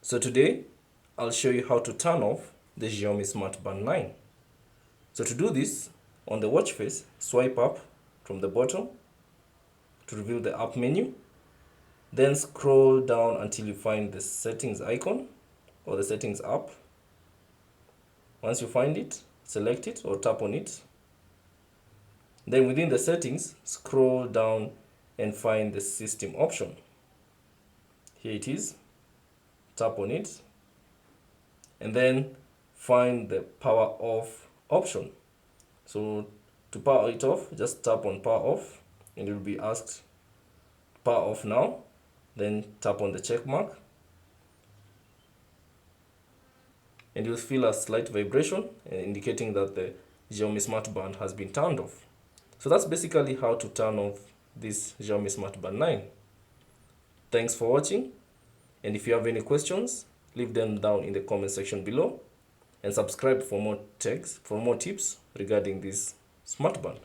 So today, I'll show you how to turn off the Xiaomi Smart Band 9. So to do this, on the watch face, swipe up from the bottom to reveal the app menu. Then scroll down until you find the settings icon or the settings app. Once you find it, select it or tap on it. Then within the settings, scroll down and find the system option. Here it is. Tap on it. And then find the power off option. So to power it off, just tap on power off and you'll be asked power off now. Then tap on the check mark and you'll feel a slight vibration indicating that the Xiaomi Smart Band has been turned off. So that's basically how to turn off this Xiaomi Smart Band 9. Thanks for watching, and if you have any questions, leave them down in the comment section below and subscribe for more tips regarding this smart band.